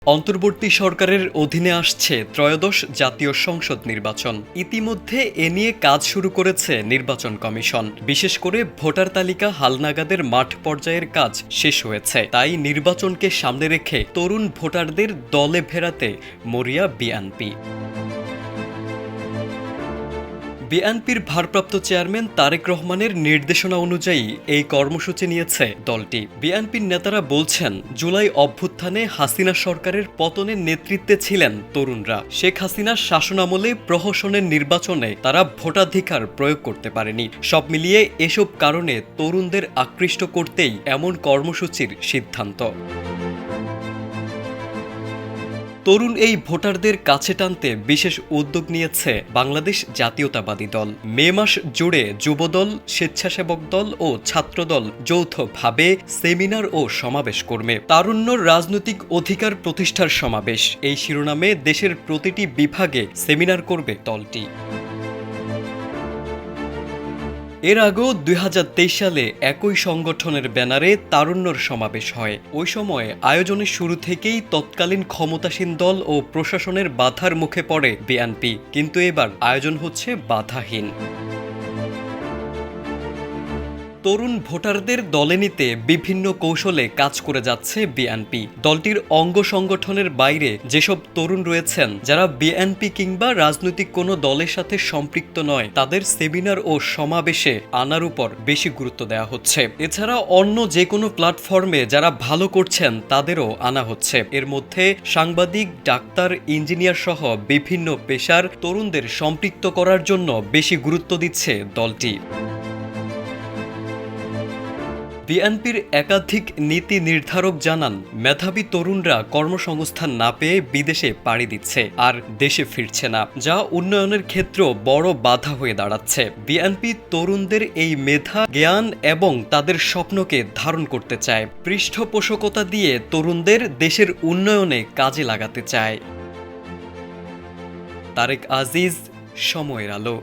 অন্তর্বর্তী সরকারের অধীনে আসছে ত্রয়োদশ জাতীয় সংসদ নির্বাচন। ইতিমধ্যে এ নিয়ে কাজ শুরু করেছে নির্বাচন কমিশন। বিশেষ করে ভোটার তালিকা হালনাগাদের মাঠ পর্যায়ের কাজ শেষ হয়েছে। তাই নির্বাচনকে সামনে রেখে তরুণ ভোটারদের দলে ফেরাতে মরিয়া বিএনপি। বিএনপির ভারপ্রাপ্ত চেয়ারম্যান তারেক রহমানের নির্দেশনা অনুযায়ী এই কর্মসূচি নিয়েছে দলটি। বিএনপির নেতারা বলছেন, জুলাই অভ্যুত্থানে হাসিনা সরকারের পতনের নেতৃত্বে ছিলেন তরুণরা। শেখ হাসিনার শাসনামলে প্রহসনের নির্বাচনে তারা ভোটাধিকার প্রয়োগ করতে পারেনি। সব মিলিয়ে এসব কারণে তরুণদের আকৃষ্ট করতেই এমন কর্মসূচির সিদ্ধান্ত। তরুণ এই ভোটারদের কাছে টানতে বিশেষ উদ্যোগ নিয়েছে বাংলাদেশ জাতীয়তাবাদী দল। মে মাস জুড়ে যুবদল, স্বেচ্ছাসেবক দল ও ছাত্রদল যৌথভাবে সেমিনার ও সমাবেশ করবে। তারুণ্যর রাজনৈতিক অধিকার প্রতিষ্ঠার সমাবেশ, এই শিরোনামে দেশের প্রতিটি বিভাগে সেমিনার করবে দলটি। এর আগেও ২০২৩ সালে একই সংগঠনের ব্যানারে তারুণ্যর সমাবেশ হয়। ওই সময় আয়োজনের শুরু থেকেই তৎকালীন ক্ষমতাসীন দল ও প্রশাসনের বাধার মুখে পড়ে বিএনপি, কিন্তু এবার আয়োজন হচ্ছে বাধাহীন। তরুণ ভোটারদের দলে নিতে বিভিন্ন কৌশলে কাজ করে যাচ্ছে বিএনপি। দলটির অঙ্গ সংগঠনের বাইরে যেসব তরুণ রয়েছেন যারা বিএনপি কিংবা রাজনৈতিক কোনো দলের সাথে সম্পৃক্ত নয়, তাদের সেমিনার ও সমাবেশে আনার উপর বেশি গুরুত্ব দেওয়া হচ্ছে। এছাড়া অন্য যে কোনো প্ল্যাটফর্মে যারা ভালো করছেন তাদেরও আনা হচ্ছে। এর মধ্যে সাংবাদিক, ডাক্তার, ইঞ্জিনিয়ার সহ বিভিন্ন পেশার তরুণদের সম্পৃক্ত করার জন্য বেশি গুরুত্ব দিচ্ছে দলটি। বিএনপির একাধিক নীতি নির্ধারক জানান, মেধাবী তরুণরা কর্মসংস্থান না পেয়ে বিদেশে পাড়ি দিচ্ছে আর দেশে ফিরছে না, যা উন্নয়নের ক্ষেত্রেও বড় বাধা হয়ে দাঁড়াচ্ছে। বিএনপি তরুণদের এই মেধা, জ্ঞান এবং তাদের স্বপ্নকে ধারণ করতে চায়। পৃষ্ঠপোষকতা দিয়ে তরুণদের দেশের উন্নয়নে কাজে লাগাতে চায়। তারেক আজিজ, সময়ের আলো।